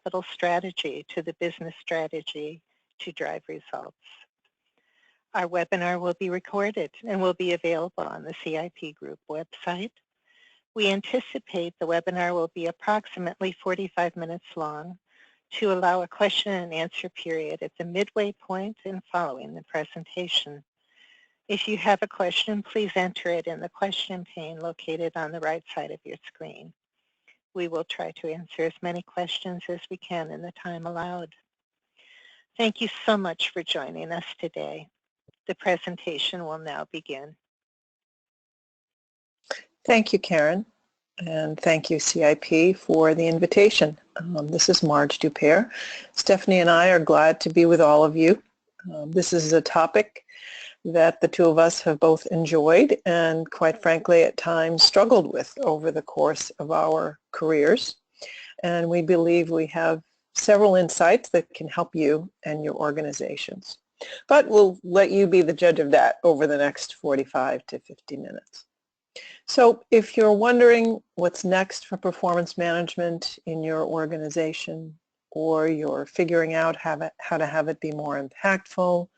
capital strategy to the business strategy to drive results. Our webinar will be recorded and will be available on the CIP Group website. We anticipate the webinar will be approximately 45 minutes long to allow a question and answer period at the midway point and following the presentation. If you have a question, please enter it in the question pane located on the right side of your screen. We will try to answer as many questions as we can in the time allowed. Thank you so much for joining us today. The presentation will now begin. Thank you, Karen, and thank you, CIP, for the invitation. This is Marge Dupere. Stephanie and I are glad to be with all of you. This is a topic that the two of us have both enjoyed and, quite frankly, at times struggled with over the course of our careers. And we believe we have several insights that can help you and your organizations. But we'll let you be the judge of that over the next 45 to 50 minutes. So if you're wondering what's next for performance management in your organization, or you're figuring out how to have it be more impactful,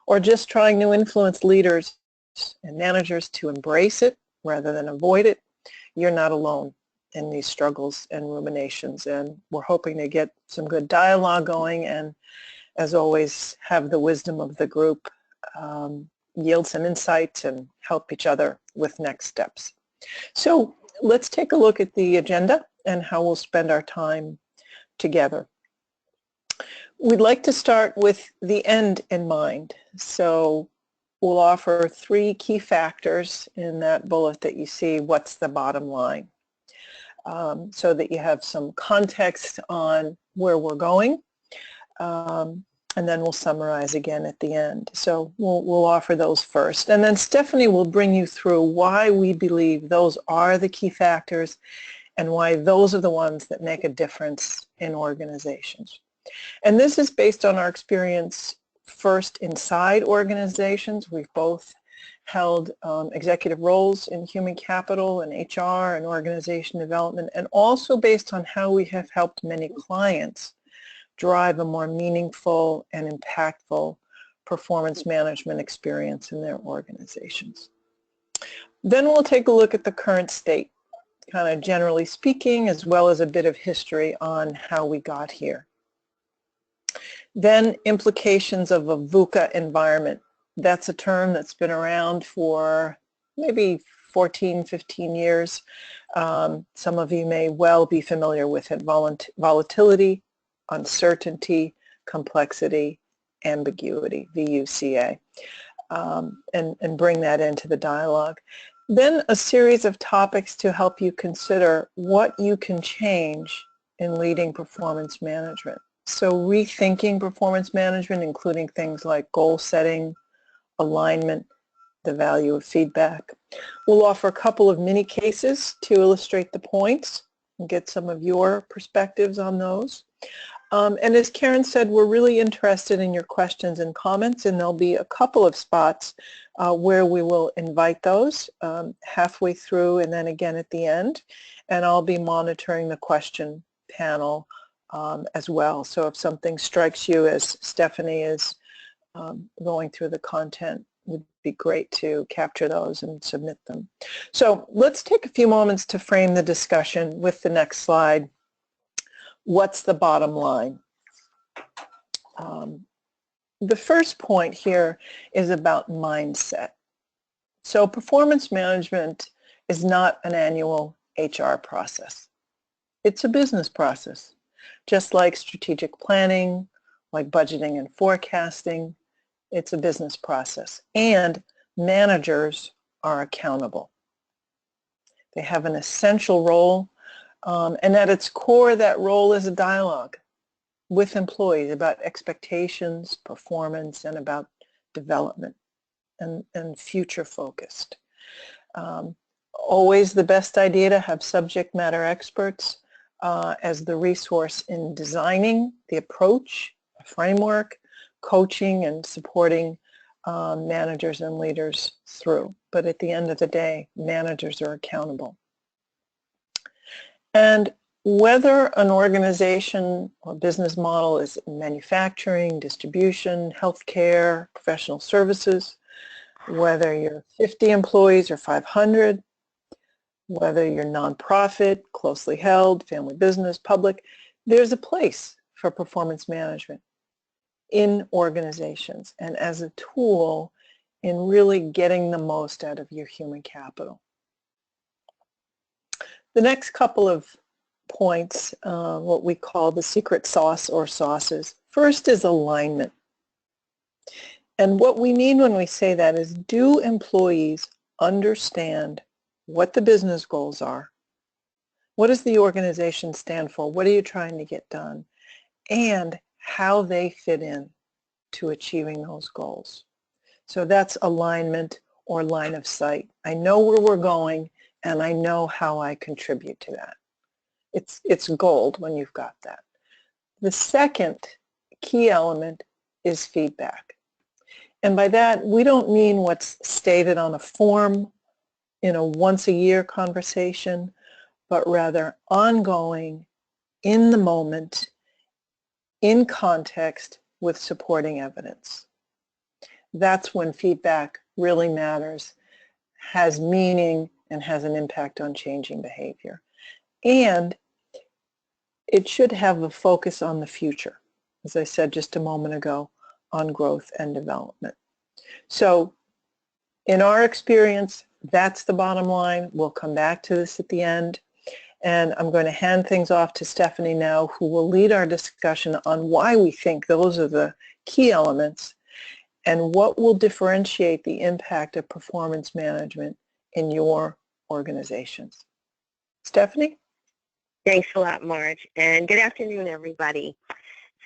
or just trying to influence leaders and managers to embrace it rather than avoid it, you're not alone in these struggles and ruminations. And we're hoping to get some good dialogue going and, as always, have the wisdom of the group yield some insights and help each other with next steps. So let's take a look at the agenda and how we'll spend our time together. We'd like to start with the end in mind. So we'll offer 3 key factors in that bullet that you see, what's the bottom line, so that you have some context on where we're going. And then we'll summarize again at the end. So we'll offer those first. And then Stephanie will bring you through why we believe those are the key factors and why those are the ones that make a difference in organizations. And this is based on our experience first inside organizations. We've both held executive roles in human capital and HR and organization development, and also based on how we have helped many clients drive a more meaningful and impactful performance management experience in their organizations. Then we'll take a look at the current state, kind of generally speaking, as well as a bit of history on how we got here. Then implications of a VUCA environment. That's a term that's been around for maybe 14, 15 years. Some of you may well be familiar with it. Volatility, uncertainty, complexity, ambiguity, VUCA, and bring that into the dialogue. Then a series of topics to help you consider what you can change in leading performance management. So rethinking performance management, including things like goal setting, alignment, the value of feedback. We'll offer a couple of mini cases to illustrate the points and get some of your perspectives on those. And as Karen said, we're really interested in your questions and comments, and there'll be a couple of spots where we will invite those halfway through and then again at the end. And I'll be monitoring the question panel as well. So if something strikes you as Stephanie is going through the content, it would be great to capture those and submit them. So let's take a few moments to frame the discussion with the next slide. What's the bottom line? The first point here is about mindset. So performance management is not an annual HR process. It's a business process, just like strategic planning, like budgeting and forecasting. It's a business process, and managers are accountable. They have an essential role. And at its core, that role is a dialogue with employees about expectations, performance, and about development and future focused. Always the best idea to have subject matter experts as the resource in designing the approach, a framework, coaching and supporting managers and leaders through. But at the end of the day, managers are accountable. And whether an organization or business model is manufacturing, distribution, healthcare, professional services, whether you're 50 employees or 500, whether you're nonprofit, closely held, family business, public, there's a place for performance management in organizations and as a tool in really getting the most out of your human capital. The next couple of points, what we call the secret sauce or sauces. First is alignment. And what we mean when we say that is, do employees understand what the business goals are? What does the organization stand for? What are you trying to get done? And how they fit in to achieving those goals. So that's alignment or line of sight. I know where we're going and I know how I contribute to that. It's gold when you've got that. The second key element is feedback. And by that, we don't mean what's stated on a form in a once-a-year conversation, but rather ongoing, in the moment, in context with supporting evidence. That's when feedback really matters, has meaning, and has an impact on changing behavior. And it should have a focus on the future, as I said just a moment ago, on growth and development. So in our experience, that's the bottom line. We'll come back to this at the end. And I'm going to hand things off to Stephanie now, who will lead our discussion on why we think those are the key elements and what will differentiate the impact of performance management in your organizations. Stephanie? Thanks a lot, Marge, and good afternoon, everybody.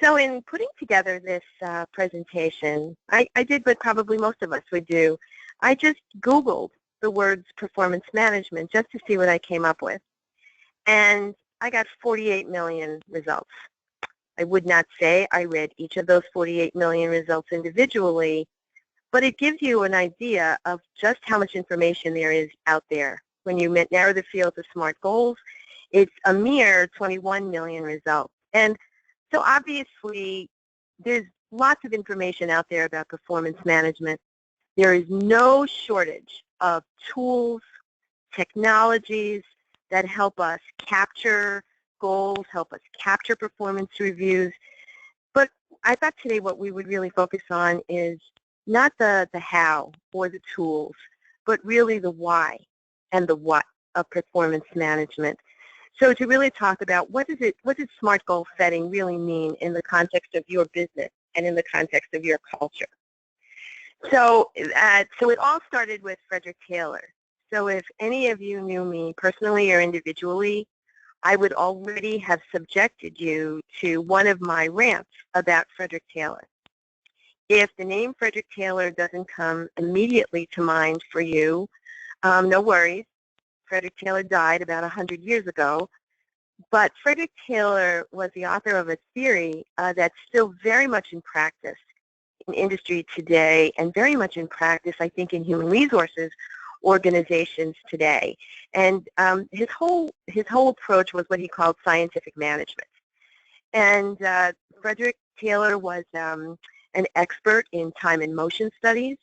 So in putting together this presentation, I did what probably most of us would do. I just Googled the words performance management just to see what I came up with. And I got 48 million results. I would not say I read each of those 48 million results individually, but it gives you an idea of just how much information there is out there. When you narrow the field to SMART goals, it's a mere 21 million results. And so obviously, there's lots of information out there about performance management. There is no shortage of tools, technologies that help us capture goals, help us capture performance reviews. But I thought today what we would really focus on is not the how or the tools, but really the why and the what of performance management. So to really talk about what does SMART goal setting really mean in the context of your business and in the context of your culture. So it all started with Frederick Taylor. So if any of you knew me personally or individually, I would already have subjected you to one of my rants about Frederick Taylor. If the name Frederick Taylor doesn't come immediately to mind for you, no worries. Frederick Taylor died about 100 years ago, but Frederick Taylor was the author of a theory that's still very much in practice in industry today and very much in practice, I think, in human resources organizations today. And his whole approach was what he called scientific management. And Frederick Taylor was an expert in time and motion studies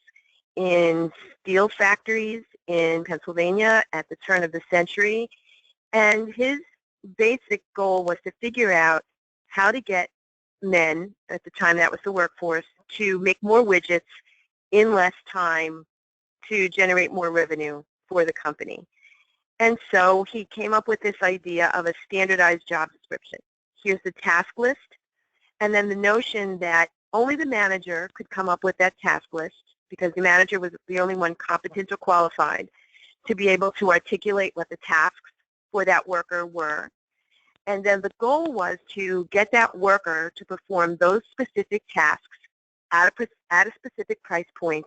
in steel factories in Pennsylvania at the turn of the century. And his basic goal was to figure out how to get men, at the time that was the workforce, to make more widgets in less time to generate more revenue for the company. And so he came up with this idea of a standardized job description. Here's the task list, and then the notion that only the manager could come up with that task list, because the manager was the only one competent or qualified to be able to articulate what the tasks for that worker were. And then the goal was to get that worker to perform those specific tasks at a specific price point.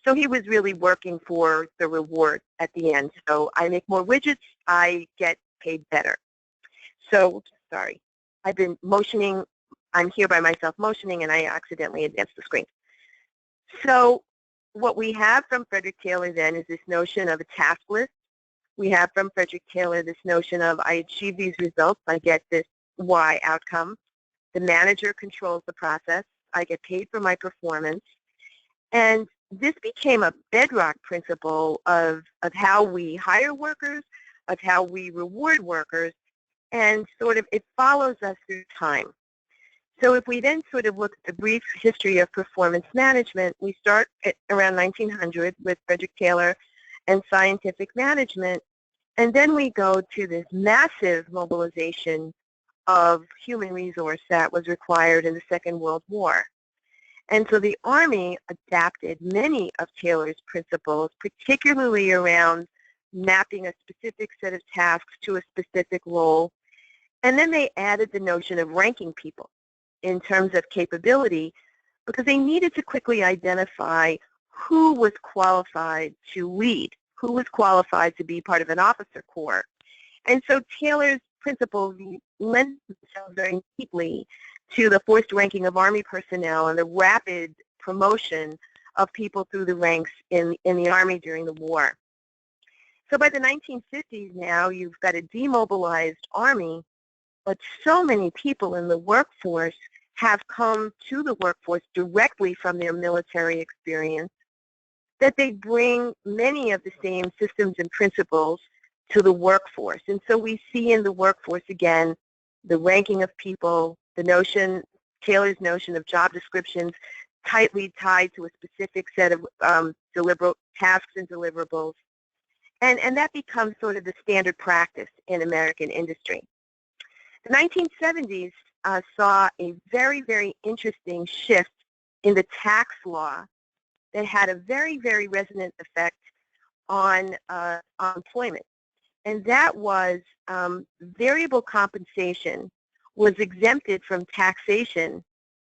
So he was really working for the reward at the end. So I make more widgets, I get paid better. So, sorry, I've been motioning. I'm here by myself motioning, and I accidentally advanced the screen. So what we have from Frederick Taylor then is this notion of a task list, We have from Frederick Taylor this notion of I achieve these results, I get this Y outcome. The manager controls the process. I get paid for my performance. And this became a bedrock principle of how we hire workers, of how we reward workers, and sort of it follows us through time. So if we then sort of look at the brief history of performance management, we start at around 1900 with Frederick Taylor and scientific management, and then we go to this massive mobilization of human resource that was required in the Second World War. And so the Army adapted many of Taylor's principles, particularly around mapping a specific set of tasks to a specific role. And then they added the notion of ranking people in terms of capability because they needed to quickly identify who was qualified to lead, who was qualified to be part of an officer corps. And so Taylor's principles lend themselves very deeply to the forced ranking of Army personnel and the rapid promotion of people through the ranks in the Army during the war. So by the 1950s now, you've got a demobilized Army, but so many people in the workforce have come to the workforce directly from their military experience that they bring many of the same systems and principles to the workforce. And so we see in the workforce, again, the ranking of people, the notion, Taylor's notion of job descriptions tightly tied to a specific set of tasks and deliverables. And that becomes sort of the standard practice in American industry. The 1970s saw a very, very interesting shift in the tax law that had a very, very resonant effect on employment. And that was variable compensation was exempted from taxation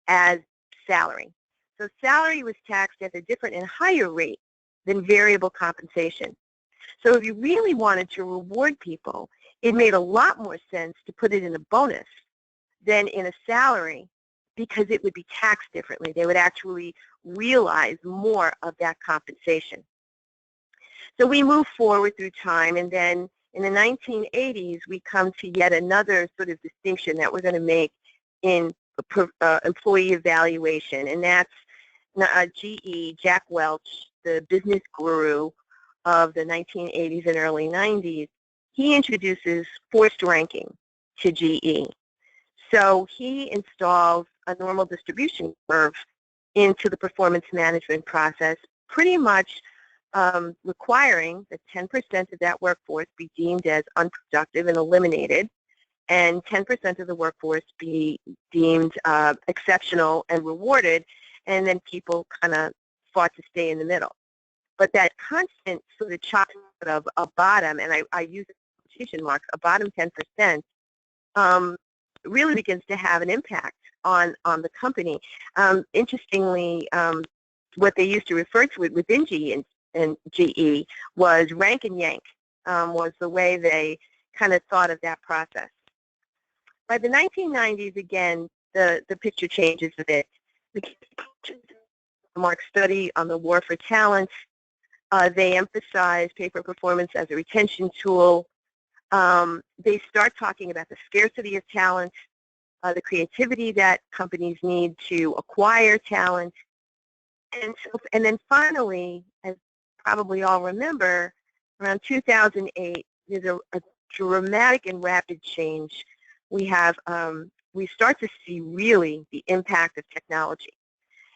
as salary. So salary was taxed at a different and higher rate than variable compensation. So if you really wanted to reward people, it made a lot more sense to put it in a bonus than in a salary because it would be taxed differently. They would actually realize more of that compensation. So we move forward through time, and then in the 1980s, we come to yet another sort of distinction that we're going to make in employee evaluation, and that's GE, Jack Welch, the business guru of the 1980s and early 90s. He introduces forced ranking to GE. So he installs a normal distribution curve into the performance management process, pretty much requiring that 10% of that workforce be deemed as unproductive and eliminated, and 10% of the workforce be deemed exceptional and rewarded, and then people kind of fought to stay in the middle. But that constant sort of chopping of a bottom, and I use quotation marks, a bottom 10%, really begins to have an impact on the company. Interestingly, what they used to refer to it within GE and GE was rank and yank, was the way they kind of thought of that process. By the 1990s, again, the picture changes a bit. The Mark study on the war for talent, they emphasize pay for performance as a retention tool. They start talking about the scarcity of talent, the creativity that companies need to acquire talent. And then finally, as probably all remember, around 2008, there's a dramatic and rapid change. We start to see really the impact of technology.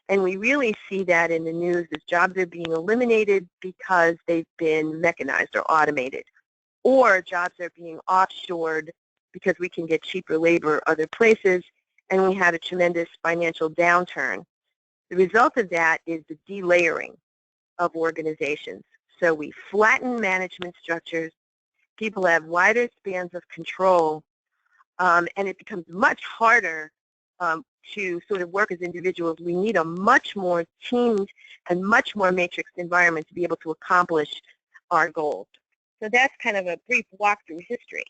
And we really see that in the news as jobs are being eliminated because they've been mechanized or automated, or jobs are being offshored because we can get cheaper labor other places, and we had a tremendous financial downturn. The result of that is the delayering of organizations. So we flatten management structures, people have wider spans of control, and it becomes much harder to sort of work as individuals. We need a much more teamed and much more matrixed environment to be able to accomplish our goals. So that's kind of a brief walk through history.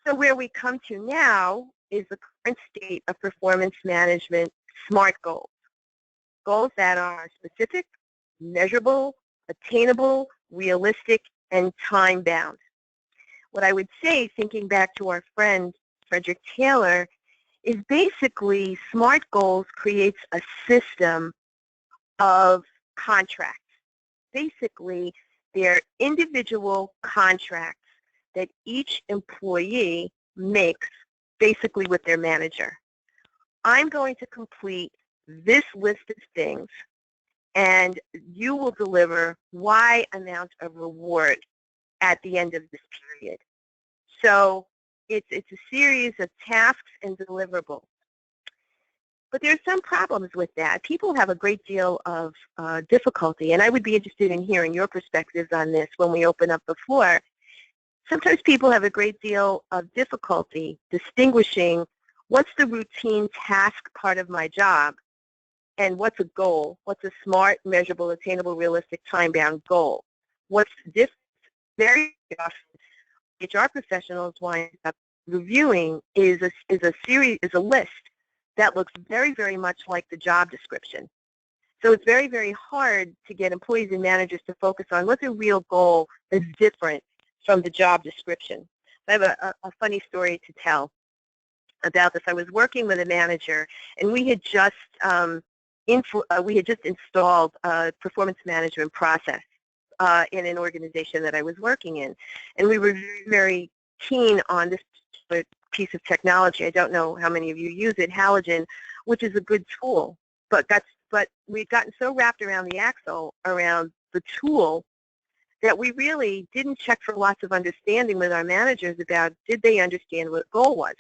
So where we come to now is the current state of performance management SMART goals. Goals that are specific, measurable, attainable, realistic, and time-bound. What I would say, thinking back to our friend Frederick Taylor, is basically SMART goals creates a system of contracts. Basically, they're individual contracts that each employee makes basically with their manager. I'm going to complete this list of things, and you will deliver Y amount of reward at the end of this period. So it's a series of tasks and deliverables. But there's some problems with that. People have a great deal of difficulty, and I would be interested in hearing your perspectives on this when we open up the floor. Sometimes people have a great deal of difficulty distinguishing what's the routine task part of my job and what's a goal, what's a smart, measurable, attainable, realistic, time-bound goal. What's the difference? Very often, HR professionals wind up reviewing is a list that looks very, very much like the job description. So it's very, very hard to get employees and managers to focus on what's a real goal that's different from the job description. I have a funny story to tell about this. I was working with a manager, and we had just installed a performance management process in an organization that I was working in, and we were very, very keen on this particular piece of technology. I don't know how many of you use it, Halogen, which is a good tool, but we'd gotten so wrapped around the axle around the tool that we really didn't check for lots of understanding with our managers about did they understand what goal was.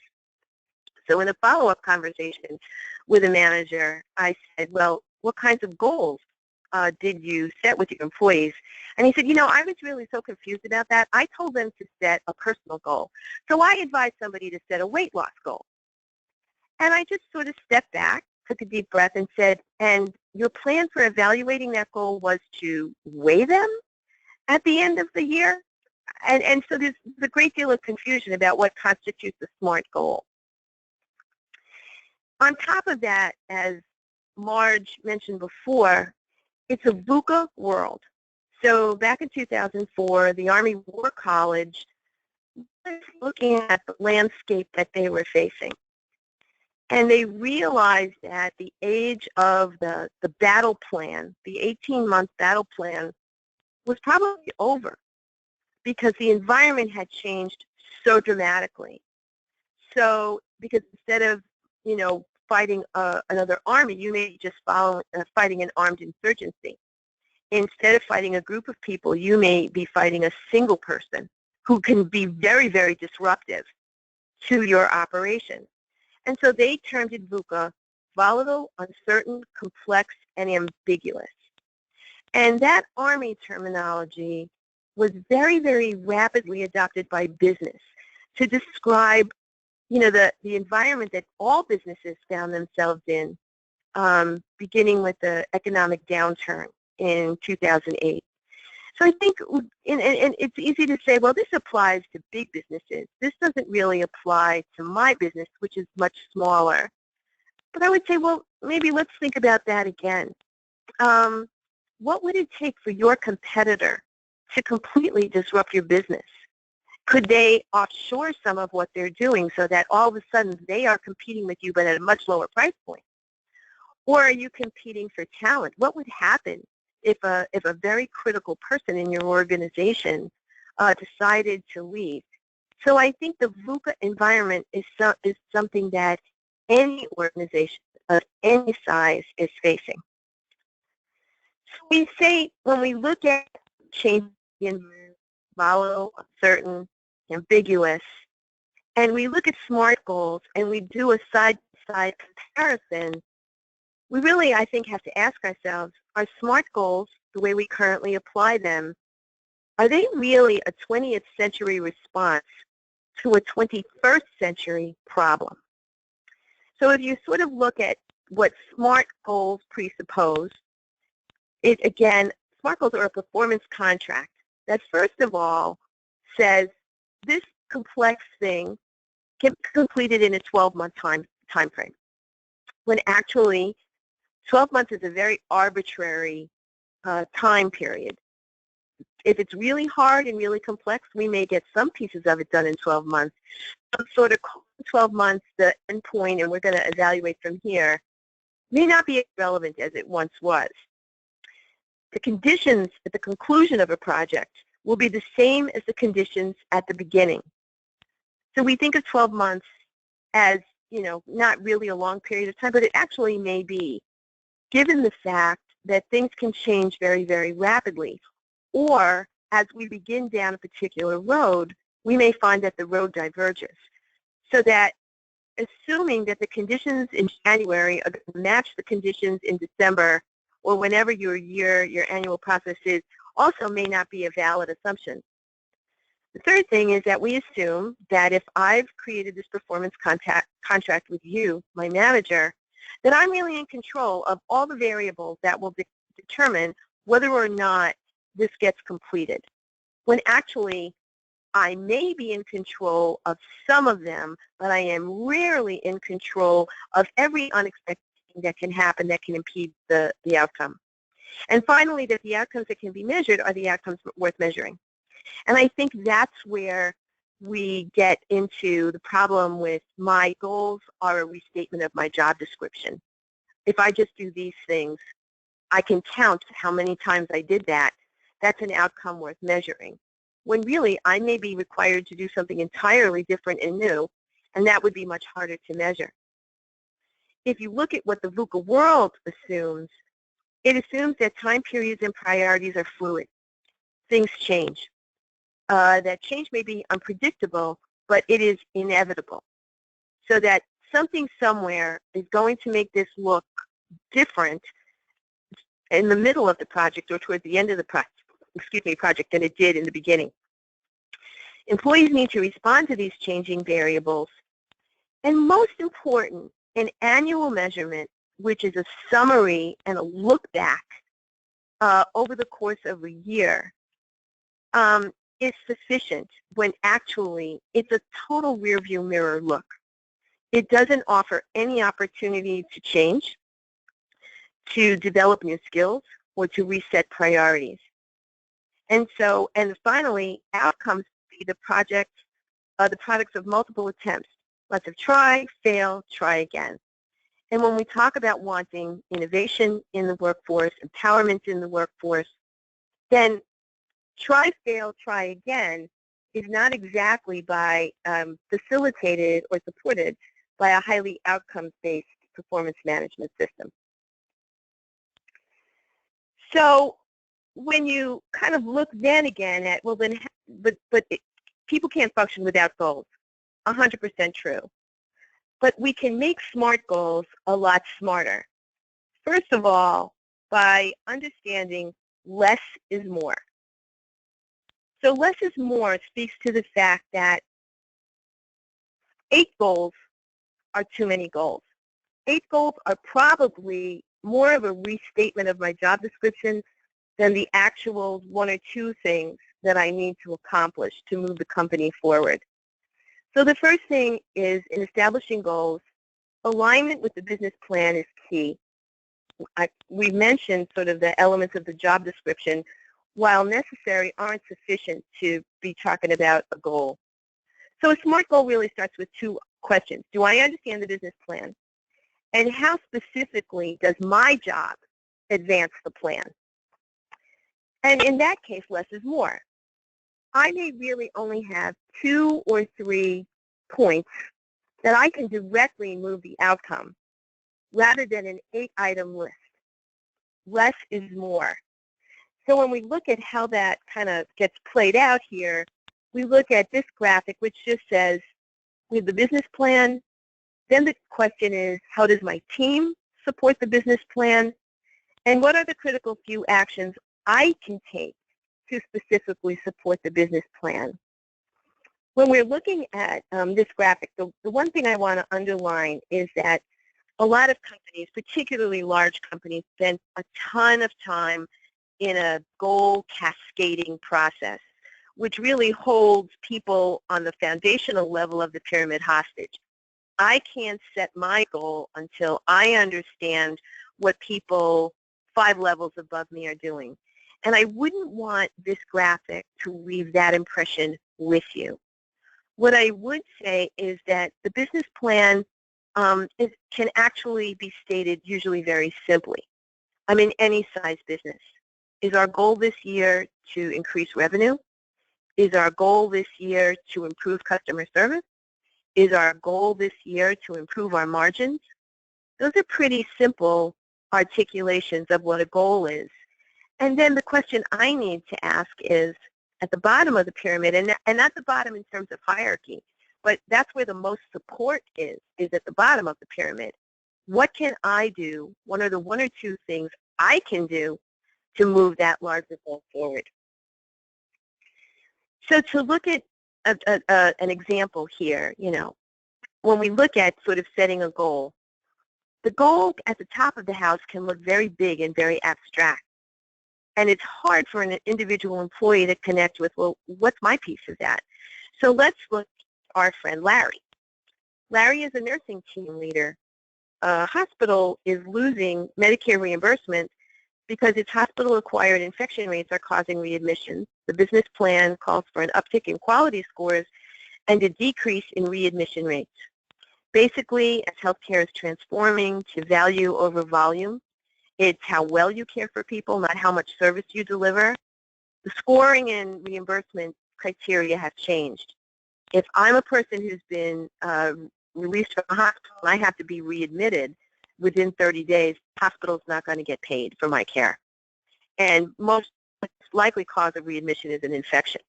So in a follow-up conversation with a manager, I said, well, what kinds of goals did you set with your employees? And he said, you know, I was really so confused about that. I told them to set a personal goal. So I advised somebody to set a weight loss goal. And I just sort of stepped back, took a deep breath, and said, and your plan for evaluating that goal was to weigh them at the end of the year? And so there's a great deal of confusion about what constitutes a SMART goal. On top of that, as Marge mentioned before, it's a VUCA world. So back in 2004, the Army War College was looking at the landscape that they were facing. And they realized that the age of the battle plan, the 18-month battle plan, was probably over because the environment had changed so dramatically. So because instead of, you know, fighting another army, you may just fighting an armed insurgency. Instead of fighting a group of people, you may be fighting a single person who can be very, very disruptive to your operation. And so they termed it VUCA, volatile, uncertain, complex, and ambiguous. And that Army terminology was very, very rapidly adopted by business to describe, you know, the environment that all businesses found themselves in, beginning with the economic downturn in 2008. So I think, and it's easy to say, well, this applies to big businesses. This doesn't really apply to my business, which is much smaller. But I would say, well, maybe let's think about that again. What would it take for your competitor to completely disrupt your business? Could they offshore some of what they're doing so that all of a sudden they are competing with you but at a much lower price point? Or are you competing for talent? What would happen if a very critical person in your organization decided to leave? So I think the VUCA environment is something that any organization of any size is facing. So we say when we look at change in volatile, uncertain, ambiguous, and we look at SMART goals and we do a side-by-side comparison, we really, I think, have to ask ourselves, are SMART goals, the way we currently apply them, are they really a 20th century response to a 21st century problem? So if you sort of look at what SMART goals presuppose, again, SMART goals are a performance contract that first of all says this complex thing can be completed in a 12-month time frame, when actually 12 months is a very arbitrary time period. if it's really hard and really complex, we may get some pieces of it done in 12 months. Some sort of 12 months, the end point, and we're going to evaluate from here, may not be as relevant as it once was. The conditions at the conclusion of a project will be the same as the conditions at the beginning. So we think of 12 months as, not really a long period of time, but it actually may be, given the fact that things can change very, very rapidly. Or as we begin down a particular road, we may find that the road diverges. So that assuming that the conditions in January are going to match the conditions in December or whenever your annual process is, also may not be a valid assumption. The third thing is that we assume that if I've created this performance contract with you, my manager, that I'm really in control of all the variables that will determine whether or not this gets completed. When actually, I may be in control of some of them, but I am rarely in control of every unexpected thing that can happen that can impede the outcome. And finally, that the outcomes that can be measured are the outcomes worth measuring. And I think that's where we get into the problem with my goals are a restatement of my job description. If I just do these things, I can count how many times I did that. That's an outcome worth measuring. When really, I may be required to do something entirely different and new, and that would be much harder to measure. If you look at what the VUCA world assumes, it assumes that time periods and priorities are fluid. Things change. That change may be unpredictable, but it is inevitable. So that something somewhere is going to make this look different in the middle of the project or toward the end of the project than it did in the beginning. Employees need to respond to these changing variables. And most important, an annual measurement, which is a summary and a look back over the course of a year, is sufficient when actually it's a total rearview mirror look. It doesn't offer any opportunity to change, to develop new skills, or to reset priorities. And finally, outcomes be the products of multiple attempts. Lots of try, fail, try again. And when we talk about wanting innovation in the workforce, empowerment in the workforce, then try, fail, try again is not exactly facilitated or supported by a highly outcomes-based performance management system. So when you kind of look then again at, well then, people can't function without goals. 100% true. But we can make SMART goals a lot smarter. First of all, by understanding less is more. So less is more speaks to the fact that 8 goals are too many goals. 8 goals are probably more of a restatement of my job description than the actual 1 or 2 things that I need to accomplish to move the company forward. So the first thing is, in establishing goals, alignment with the business plan is key. We mentioned sort of the elements of the job description, while necessary, aren't sufficient to be talking about a goal. So a SMART goal really starts with 2 questions. Do I understand the business plan? And how specifically does my job advance the plan? And in that case, less is more. I may really only have 2 or 3 points that I can directly move the outcome, rather than an 8-item list. Less is more. So when we look at how that kind of gets played out here, we look at this graphic, which just says, we have the business plan. Then the question is, how does my team support the business plan? And what are the critical few actions I can take to specifically support the business plan? When we're looking at this graphic, the one thing I want to underline is that a lot of companies, particularly large companies, spend a ton of time in a goal cascading process, which really holds people on the foundational level of the pyramid hostage. I can't set my goal until I understand what people 5 levels above me are doing. And I wouldn't want this graphic to leave that impression with you. What I would say is that the business plan can actually be stated usually very simply. I'm in any size business. Is our goal this year to increase revenue? Is our goal this year to improve customer service? Is our goal this year to improve our margins? Those are pretty simple articulations of what a goal is. And then the question I need to ask is, at the bottom of the pyramid, and not the bottom in terms of hierarchy, but that's where the most support is at the bottom of the pyramid. What can I do? What are the one or two things I can do to move that larger goal forward? So to look at an example here, when we look at sort of setting a goal, the goal at the top of the house can look very big and very abstract. And it's hard for an individual employee to connect with, well, what's my piece of that? So let's look at our friend Larry. Larry is a nursing team leader. A hospital is losing Medicare reimbursement because its hospital-acquired infection rates are causing readmissions. The business plan calls for an uptick in quality scores and a decrease in readmission rates. Basically, as healthcare is transforming to value over volume, it's how well you care for people, not how much service you deliver. The scoring and reimbursement criteria have changed. If I'm a person who's been released from a hospital and I have to be readmitted within 30 days, the hospital's not going to get paid for my care. And most likely cause of readmission is an infection.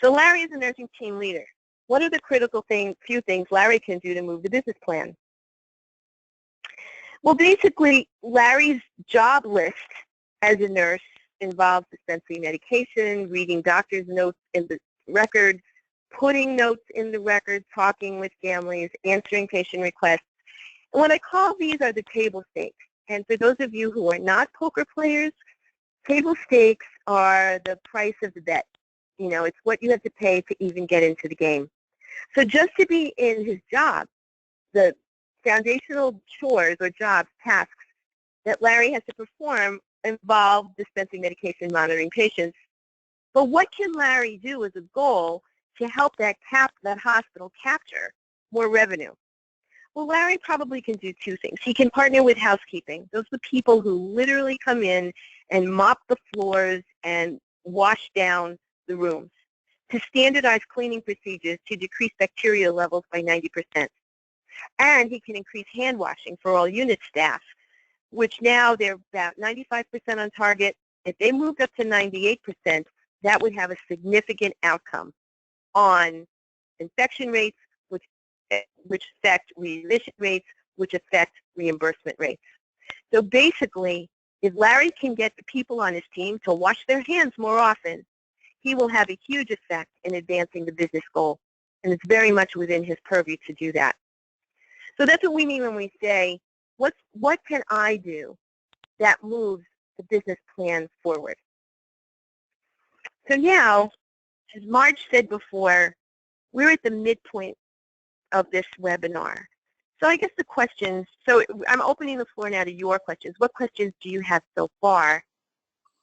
So Larry is a nursing team leader. What are the critical few things Larry can do to move the business plan? Well, basically, Larry's job list as a nurse involves dispensing medication, reading doctor's notes in the record, putting notes in the record, talking with families, answering patient requests. And what I call these are the table stakes. And for those of you who are not poker players, table stakes are the price of the bet. It's what you have to pay to even get into the game. So just to be in his job, the foundational chores or jobs, tasks that Larry has to perform involve dispensing medication, monitoring patients. But what can Larry do as a goal to help that hospital capture more revenue? Well, Larry probably can do two things. He can partner with housekeeping. Those are the people who literally come in and mop the floors and wash down the rooms, to standardize cleaning procedures to decrease bacteria levels by 90%. And he can increase hand washing for all unit staff, which now they're about 95% on target. If they moved up to 98%, that would have a significant outcome on infection rates, which affect readmission rates, which affect reimbursement rates. So basically, if Larry can get the people on his team to wash their hands more often, he will have a huge effect in advancing the business goal. And it's very much within his purview to do that. So that's what we mean when we say, what can I do that moves the business plan forward? So now, as Marge said before, we're at the midpoint of this webinar. So I guess the questions, so I'm opening the floor now to your questions. What questions do you have so far?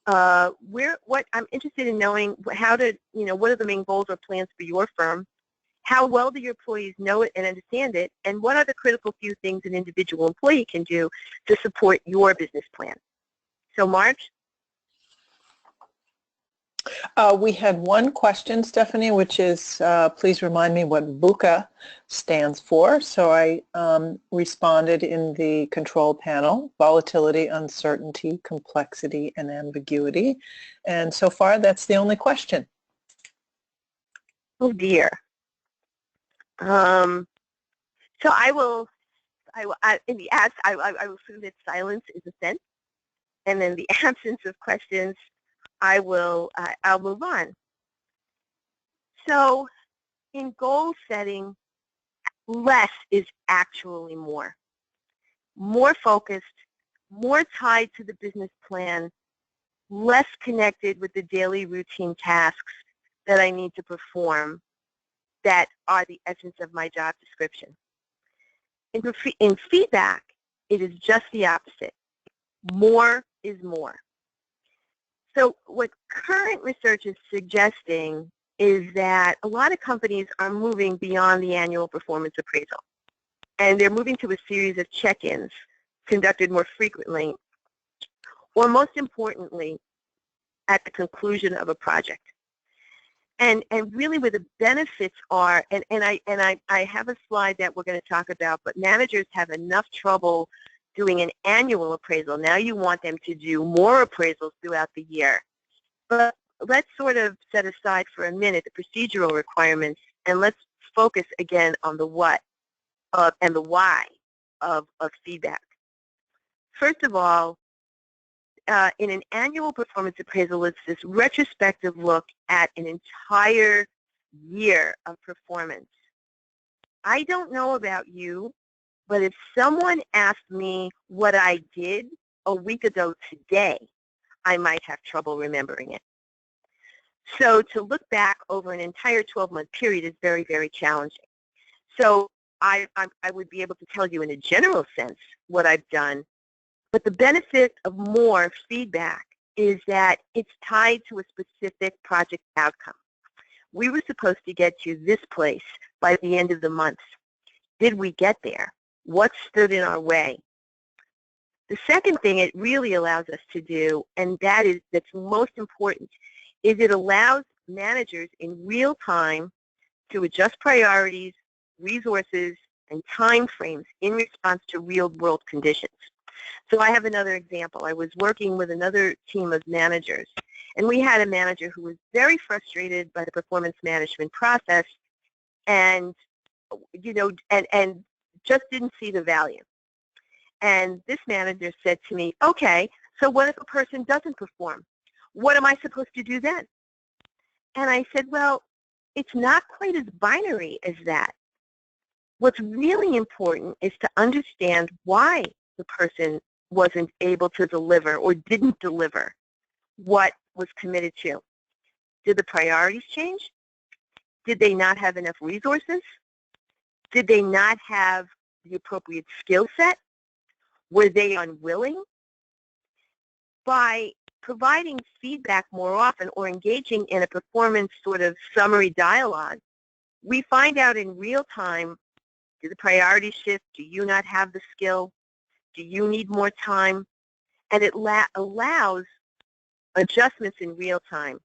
I'm interested in knowing what are the main goals or plans for your firm? How well do your employees know it and understand it? And what are the critical few things an individual employee can do to support your business plan? So Marge? We had one question, Stephanie, which is, please remind me what VUCA stands for. So I responded in the control panel: volatility, uncertainty, complexity, and ambiguity. And so far, that's the only question. Oh dear. So I will assume that silence is assent, and in the absence of questions, I'll move on. So in goal setting, less is actually more. More focused, more tied to the business plan, less connected with the daily routine tasks that I need to perform that are the essence of my job description. In feedback, it is just the opposite. More is more. So what current research is suggesting is that a lot of companies are moving beyond the annual performance appraisal, and they're moving to a series of check-ins conducted more frequently, or most importantly, at the conclusion of a project. And really where the benefits are, and I have a slide that we're going to talk about, but managers have enough trouble doing an annual appraisal. Now you want them to do more appraisals throughout the year. But let's sort of set aside for a minute the procedural requirements, and let's focus again on the what and the why of feedback. First of all, in an annual performance appraisal, it's this retrospective look at an entire year of performance. I don't know about you, but if someone asked me what I did a week ago today, I might have trouble remembering it. So to look back over an entire 12-month period is very, very challenging. So I would be able to tell you in a general sense what I've done, but the benefit of more feedback is that it's tied to a specific project outcome. We were supposed to get to this place by the end of the month. Did we get there? What stood in our way? The second thing it really allows us to do, and that's most important, is it allows managers in real time to adjust priorities, resources, and time frames in response to real-world conditions. So I have another example. I was working with another team of managers, and we had a manager who was very frustrated by the performance management process, and and just didn't see the value. And this manager said to me, okay, so what if a person doesn't perform? What am I supposed to do then? And I said, well, it's not quite as binary as that. What's really important is to understand why the person wasn't able to deliver or didn't deliver what was committed to. Did the priorities change? Did they not have enough resources? Did they not have the appropriate skill set? Were they unwilling? By providing feedback more often or engaging in a performance sort of summary dialogue, we find out in real time, did the priorities shift? Do you not have the skill? Do you need more time? And it allows adjustments in real time.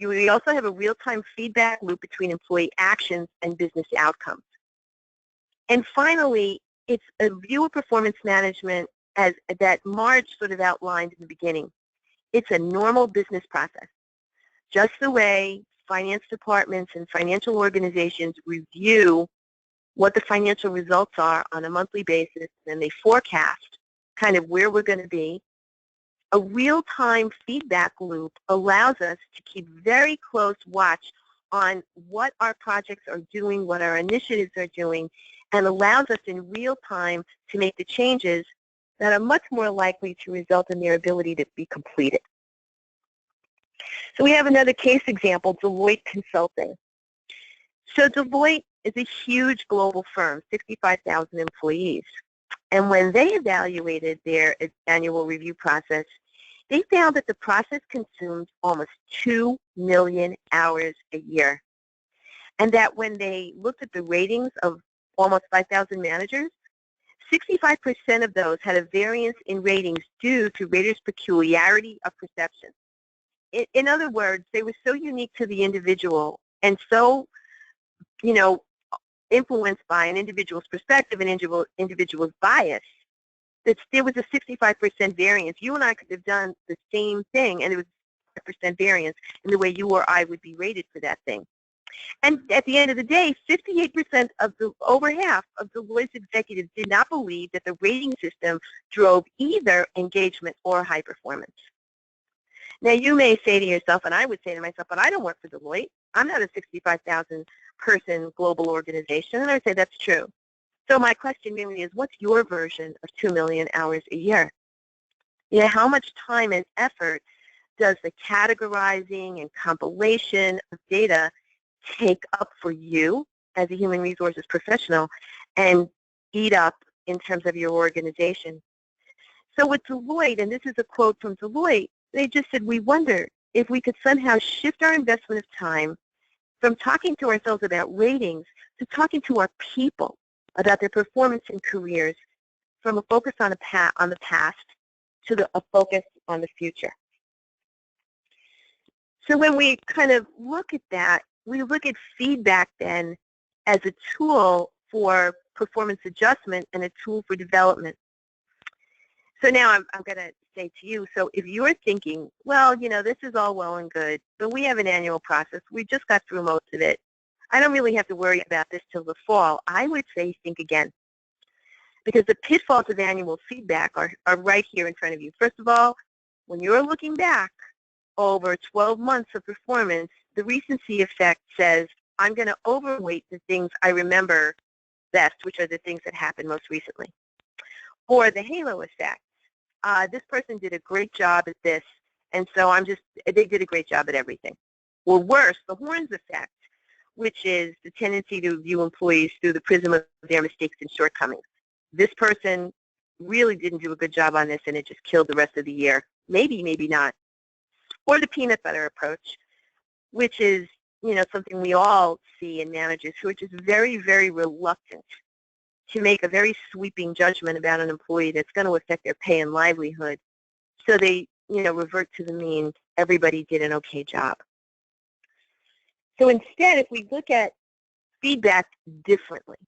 We also have a real-time feedback loop between employee actions and business outcomes. And finally, it's a view of performance management as that Marge sort of outlined in the beginning. It's a normal business process, just the way finance departments and financial organizations review what the financial results are on a monthly basis, and they forecast kind of where we're going to be. A real-time feedback loop allows us to keep very close watch on what our projects are doing, what our initiatives are doing, and allows us in real time to make the changes that are much more likely to result in their ability to be completed. So we have another case example, Deloitte Consulting. So Deloitte is a huge global firm, 65,000 employees. And when they evaluated their annual review process, they found that the process consumed almost 2 million hours a year. And that when they looked at the ratings of almost 5,000 managers, 65% of those had a variance in ratings due to raters' peculiarity of perception. In other words, they were so unique to the individual and so, influenced by an individual's perspective and individual's bias, that there was a 65% variance. You and I could have done the same thing, and there was a 5% variance in the way you or I would be rated for that thing. And at the end of the day, 58% of over half of Deloitte's executives did not believe that the rating system drove either engagement or high performance. Now, you may say to yourself, and I would say to myself, but I don't work for Deloitte. I'm not a 65,000 person global organization, and I would say that's true. So my question really is, what's your version of 2 million hours a year? How much time and effort does the categorizing and compilation of data take up for you as a human resources professional and eat up in terms of your organization? So with Deloitte, and this is a quote from Deloitte, they just said, we wonder if we could somehow shift our investment of time from talking to ourselves about ratings to talking to our people about their performance and careers, from a focus on the past to a focus on the future. So when we kind of look at that, we look at feedback then as a tool for performance adjustment and a tool for development. So now I'm going to say to you, so if you're thinking, well, you know, this is all well and good, but we have an annual process. We just got through most of it. I don't really have to worry about this till the fall. I would say think again, because the pitfalls of annual feedback are right here in front of you. First of all, when you're looking back over 12 months of performance, the recency effect says, I'm going to overweight the things I remember best, which are the things that happened most recently. Or the halo effect. This person did a great job at this, and so they did a great job at everything. Or worse, the horns effect, which is the tendency to view employees through the prism of their mistakes and shortcomings. This person really didn't do a good job on this, and it just killed the rest of the year. Maybe, maybe not. Or the peanut butter approach, which is, you know, something we all see in managers who are just very, very reluctant to make a very sweeping judgment about an employee that's going to affect their pay and livelihood. So they, you know, revert to the mean, everybody did an okay job. So instead, if we look at feedback differently,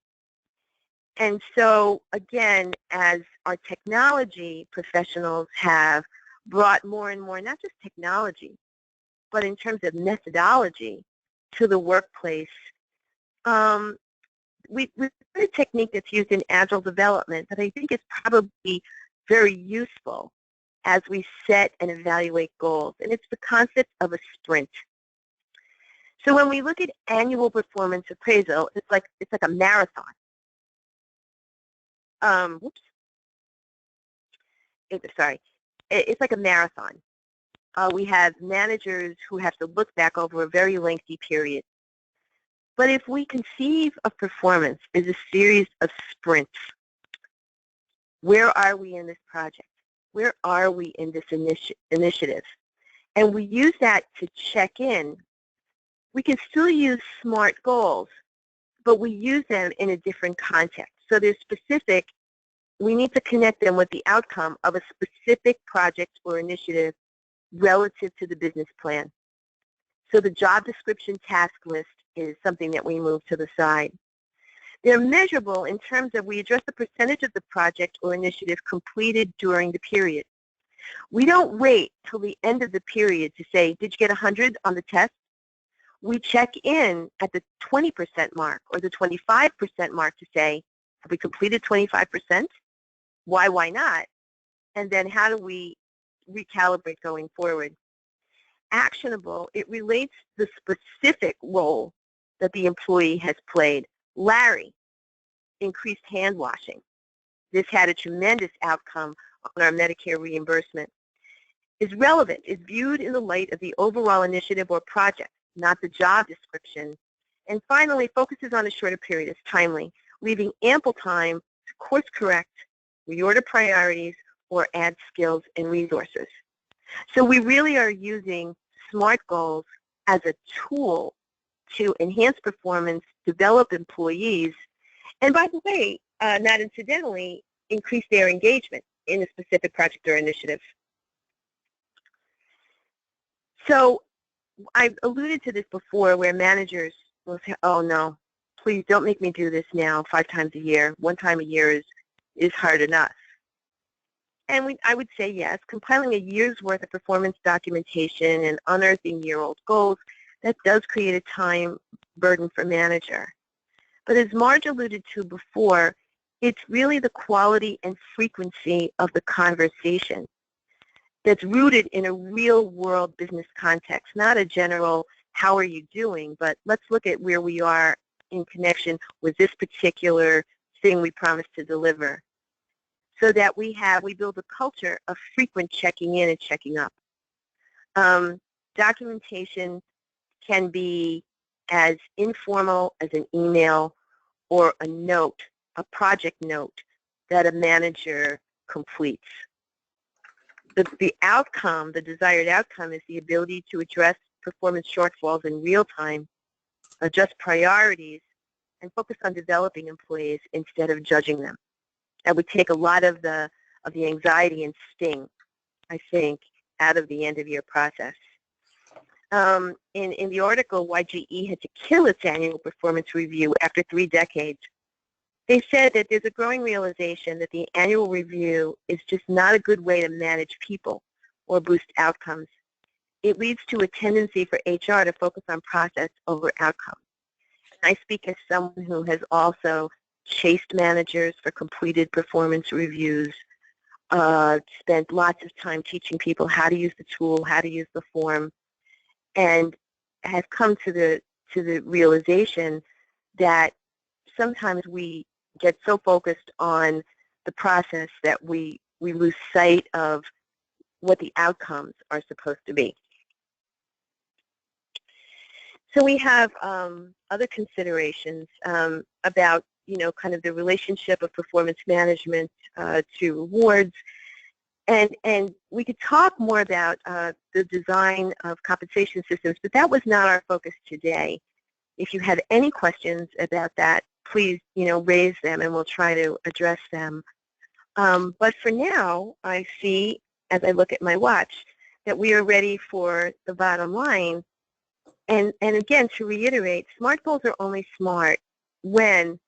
and so again, as our technology professionals have brought more and more, not just technology, but in terms of methodology to the workplace, we've got a technique that's used in Agile development that I think is probably very useful as we set and evaluate goals, and it's the concept of a sprint. So when we look at annual performance appraisal, it's like a marathon. It's like a marathon. We have managers who have to look back over a very lengthy period. But if we conceive of performance as a series of sprints, where are we in this project? Where are we in this initiative? And we use that to check in. We can still use SMART goals, but we use them in a different context. So they're specific. We need to connect them with the outcome of a specific project or initiative relative to the business plan. So the job description task list is something that we move to the side. They're measurable in terms of we address the percentage of the project or initiative completed during the period. We don't wait till the end of the period to say, did you get 100 on the test? We check in at the 20% mark or the 25% mark to say, have we completed 25%? Why not? And then how do we recalibrate going forward? Actionable, it relates the specific role that the employee has played. Larry increased hand washing. This had a tremendous outcome on our Medicare reimbursement. Is relevant, is viewed in the light of the overall initiative or project, not the job description. And finally, focuses on a shorter period, is timely, leaving ample time to course correct, reorder priorities, or add skills and resources. So we really are using SMART goals as a tool to enhance performance, develop employees, and by the way, not incidentally, increase their engagement in a specific project or initiative. So I've alluded to this before where managers will say, oh no, please don't make me do this now 5 times a year. 1 time a year is hard enough. And I would say yes, compiling a year's worth of performance documentation and unearthing year-old goals, that does create a time burden for manager. But as Marge alluded to before, it's really the quality and frequency of the conversation that's rooted in a real-world business context, not a general, how are you doing, but let's look at where we are in connection with this particular thing we promised to deliver, so that we build a culture of frequent checking in and checking up. Documentation can be as informal as an email or a note, a project note that a manager completes. the outcome, the desired outcome, is the ability to address performance shortfalls in real time, adjust priorities, and focus on developing employees instead of judging them. That would take a lot of the anxiety and sting, I think, out of the end-of-year process. In the article, Why GE Had to Kill Its Annual Performance Review After 3 Decades, they said that there's a growing realization that the annual review is just not a good way to manage people or boost outcomes. It leads to a tendency for HR to focus on process over outcome. I speak as someone who has also chased managers for completed performance reviews, spent lots of time teaching people how to use the tool, how to use the form, and has come to the realization that sometimes we get so focused on the process that we lose sight of what the outcomes are supposed to be. So we have other considerations about, kind of the relationship of performance management to rewards. And we could talk more about the design of compensation systems, but that was not our focus today. If you have any questions about that, please, raise them and we'll try to address them. But for now, I see, as I look at my watch, that we are ready for the bottom line. And again, to reiterate, SMART goals are only smart when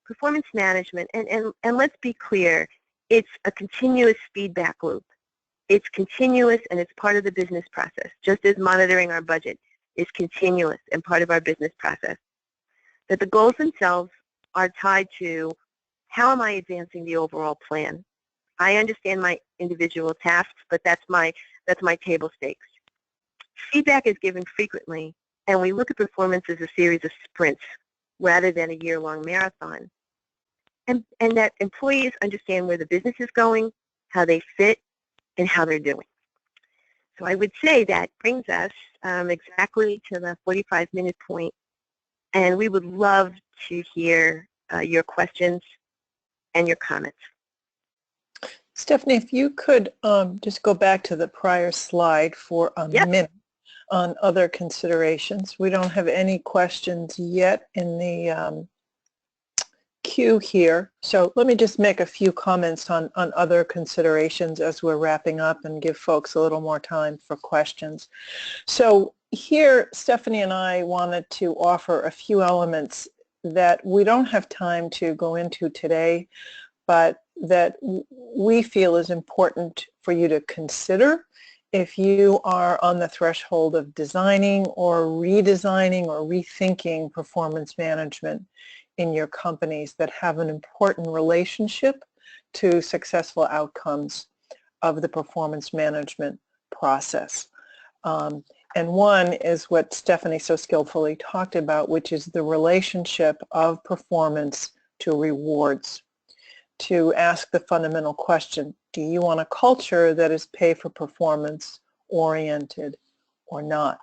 performance management, and let's be clear, it's a continuous feedback loop. It's continuous and it's part of the business process, just as monitoring our budget is continuous and part of our business process. That the goals themselves are tied to how am I advancing the overall plan. I understand my individual tasks, but that's my table stakes. Feedback is given frequently, and we look at performance as a series of sprints rather than a year-long marathon. And that employees understand where the business is going, how they fit, and how they're doing. So I would say that brings us exactly to the 45-minute point, and we would love to hear your questions and your comments. Stephanie, if you could just go back to the prior slide for a minute on other considerations. We don't have any questions yet in the queue here, so let me just make a few comments on other considerations as we're wrapping up and give folks a little more time for questions. So here, Stephanie and I wanted to offer a few elements that we don't have time to go into today, but that we feel is important for you to consider if you are on the threshold of designing or redesigning or rethinking performance management in your companies that have an important relationship to successful outcomes of the performance management process. And one is what Stephanie so skillfully talked about, which is the relationship of performance to rewards. To ask the fundamental question, do you want a culture that is pay for performance oriented or not?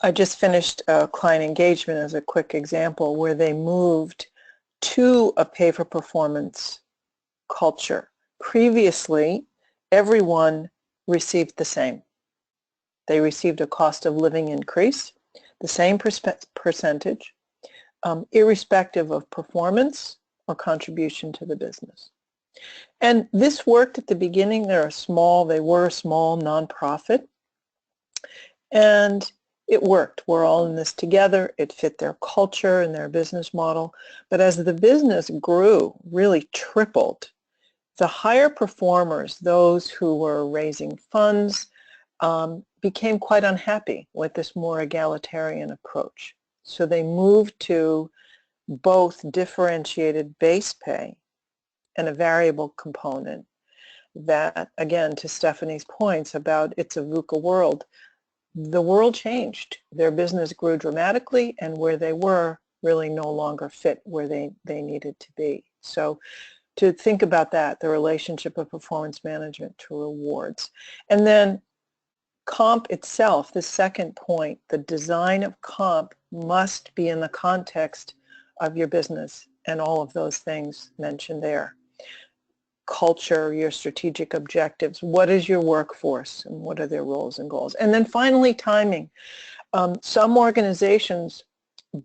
I just finished a client engagement as a quick example where they moved to a pay for performance culture. Previously, everyone received the same. They received a cost of living increase, the same percentage, irrespective of performance or contribution to the business. And this worked at the beginning. They were a small nonprofit, and it worked. We're all in this together. It fit their culture and their business model. But as the business grew, really tripled, the higher performers, those who were raising funds, became quite unhappy with this more egalitarian approach. So they moved to both differentiated base pay and a variable component that, again, to Stephanie's points about it's a VUCA world, the world changed. Their business grew dramatically, and where they were really no longer fit where they needed to be. So to think about that, the relationship of performance management to rewards. And then comp itself, the second point, the design of comp must be in the context of your business and all of those things mentioned there. culture, your strategic objectives. What is your workforce and what are their roles and goals? And then finally, timing. Some organizations,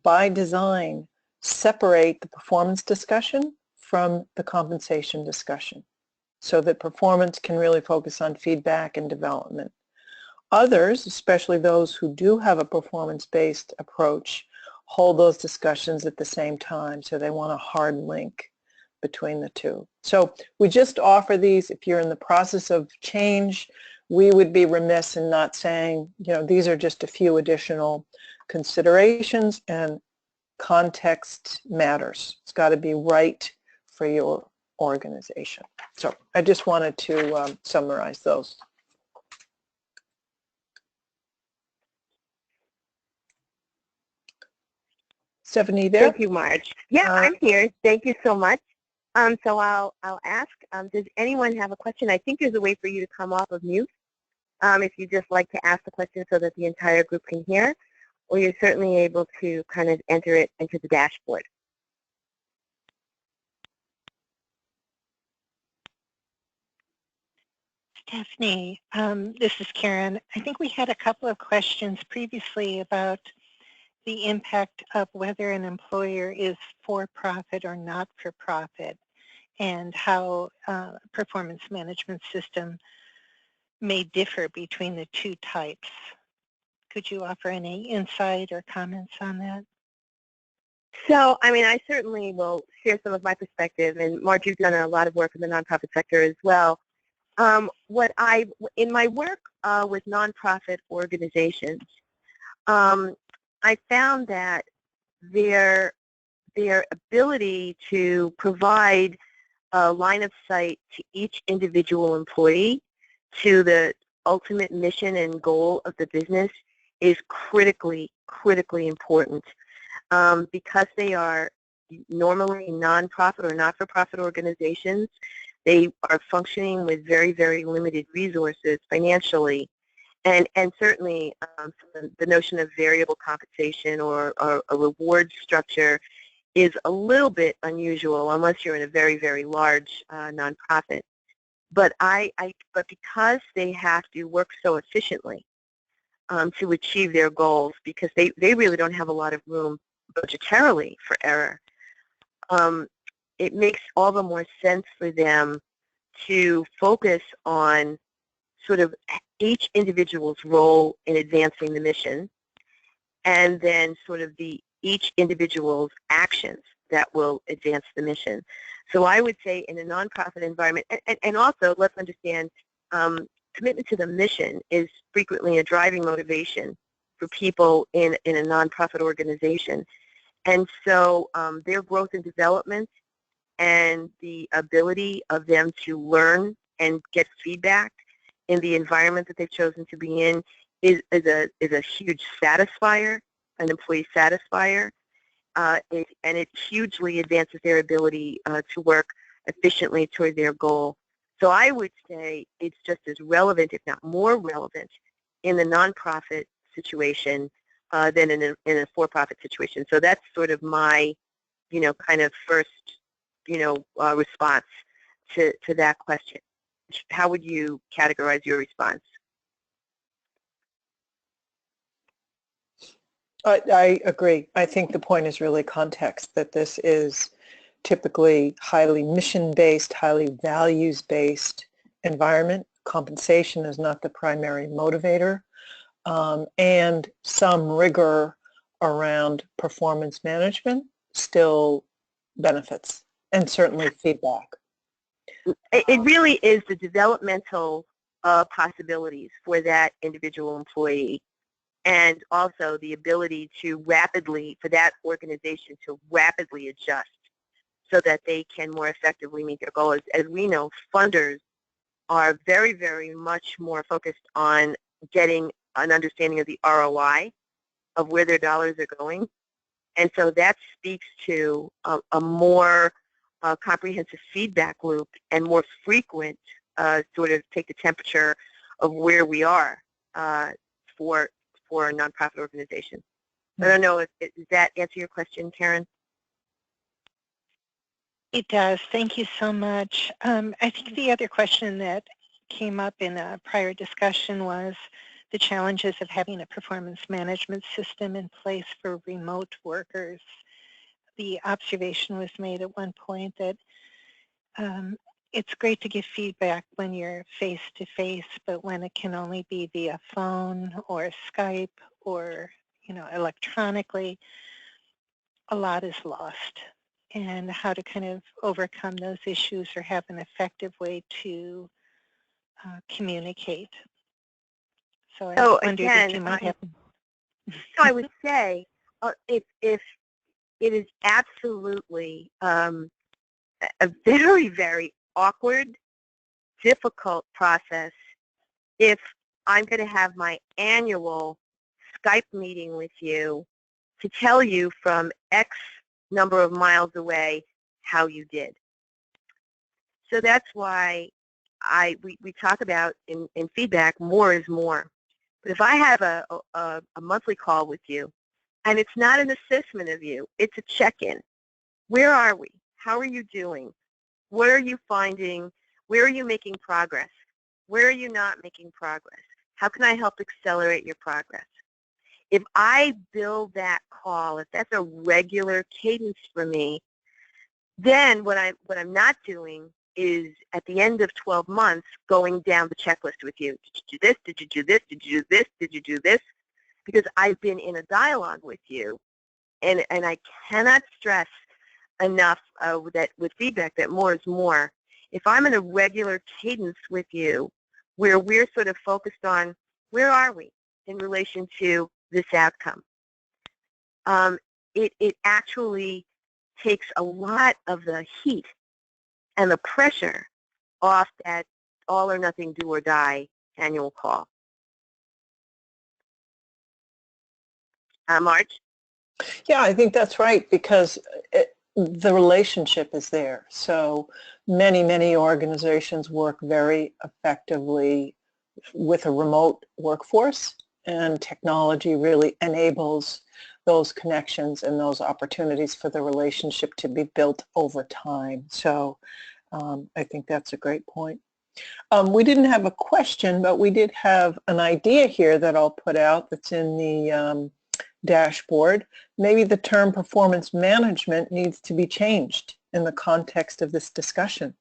by design, separate the performance discussion from the compensation discussion so that performance can really focus on feedback and development. Others, especially those who do have a performance-based approach, hold those discussions at the same time, so they want a hard link between the two. So we just offer these. If you're in the process of change, we would be remiss in not saying, these are just a few additional considerations, and context matters. It's got to be right for your organization. So I just wanted to summarize those. Stephanie, there? Thank you, Marge. Yeah, I'm here. Thank you so much. So I'll ask, does anyone have a question? I think there's a way for you to come off of mute if you just like to ask the question so that the entire group can hear, or you're certainly able to kind of enter it into the dashboard. Stephanie, this is Karen. I think we had a couple of questions previously about the impact of whether an employer is for-profit or not-for-profit, and how performance management system may differ between the two types. Could you offer any insight or comments on that? So, I mean, I certainly will share some of my perspective, and Marge, you've done a lot of work in the nonprofit sector as well. In my work with nonprofit organizations, I found that their ability to provide a line of sight to each individual employee to the ultimate mission and goal of the business is critically important, because they are normally nonprofit or not-for-profit organizations. They are functioning with very limited resources financially, and certainly the notion of variable compensation or a reward structure is a little bit unusual unless you're in a very large nonprofit. But but because they have to work so efficiently to achieve their goals, because they really don't have a lot of room budgetarily for error, it makes all the more sense for them to focus on sort of each individual's role in advancing the mission, and then sort of each individual's actions that will advance the mission. So I would say in a nonprofit environment, and also let's understand, commitment to the mission is frequently a driving motivation for people in a nonprofit organization. And so their growth and development and the ability of them to learn and get feedback in the environment that they've chosen to be in is a huge satisfier, an employee satisfier, and it hugely advances their ability to work efficiently toward their goal. So I would say it's just as relevant, if not more relevant, in the nonprofit situation than in a for-profit situation. So that's sort of my, kind of first, response to that question. How would you categorize your response? I agree. I think the point is really context, that this is typically highly mission-based, highly values-based environment. Compensation is not the primary motivator, and some rigor around performance management still benefits, and certainly feedback. It really is the developmental possibilities for that individual employee, and also the ability to for that organization to rapidly adjust so that they can more effectively meet their goals. As we know, funders are very much more focused on getting an understanding of the ROI of where their dollars are going. And so that speaks to a more comprehensive feedback loop and more frequent sort of take the temperature of where we are for a nonprofit organization. I don't know, does that answer your question, Karen? It does. Thank you so much. I think the other question that came up in a prior discussion was the challenges of having a performance management system in place for remote workers. The observation was made at one point that it's great to give feedback when you're face-to-face, but when it can only be via phone or Skype or, electronically, a lot is lost. And how to kind of overcome those issues or have an effective way to communicate. So I wondered if you might have. So I would say if it is absolutely a very, very awkward, difficult process if I'm going to have my annual Skype meeting with you to tell you from X number of miles away how you did. So that's why we talk about in feedback, more is more. But if I have a monthly call with you, and it's not an assessment of you, it's a check-in. Where are we? How are you doing? What are you finding? Where are you making progress? Where are you not making progress? How can I help accelerate your progress? If I build that call, if that's a regular cadence for me, then what I'm not doing is at the end of 12 months going down the checklist with you. Did you do this? Did you do this? Did you do this? Did you do this? Because I've been in a dialogue with you, and I cannot stress enough that with feedback that more is more. If I'm in a regular cadence with you where we're sort of focused on where are we in relation to this outcome, it actually takes a lot of the heat and the pressure off that all or nothing, do or die annual call. Marge? Yeah, I think that's right, because the relationship is there. So many organizations work very effectively with a remote workforce, and technology really enables those connections and those opportunities for the relationship to be built over time. So I think that's a great point. We didn't have a question, but we did have an idea here that I'll put out that's in the dashboard. Maybe the term performance management needs to be changed in the context of this discussion.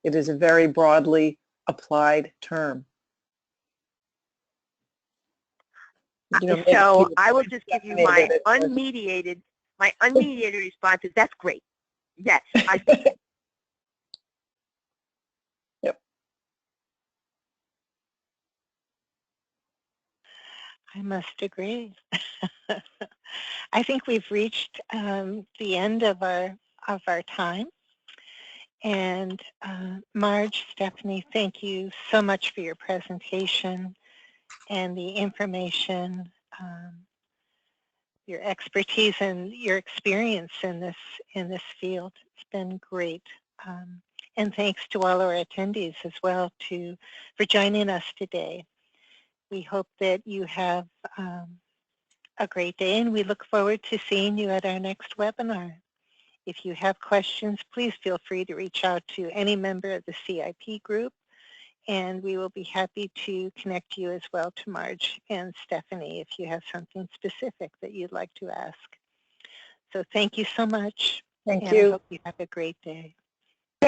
It is a very broadly applied term. So I will just give you my unmediated response is that's great. Yes, I think it. Yep. I must agree. I think we've reached the end of our time. And Marge, Stephanie, thank you so much for your presentation and the information, your expertise and your experience in this field. It's been great. And thanks to all our attendees as well for joining us today. We hope that you have a great day, and we look forward to seeing you at our next webinar. If you have questions, please feel free to reach out to any member of the CIP group, and we will be happy to connect you as well to Marge and Stephanie if you have something specific that you'd like to ask. So thank you so much. Thank you. And I hope you have a great day.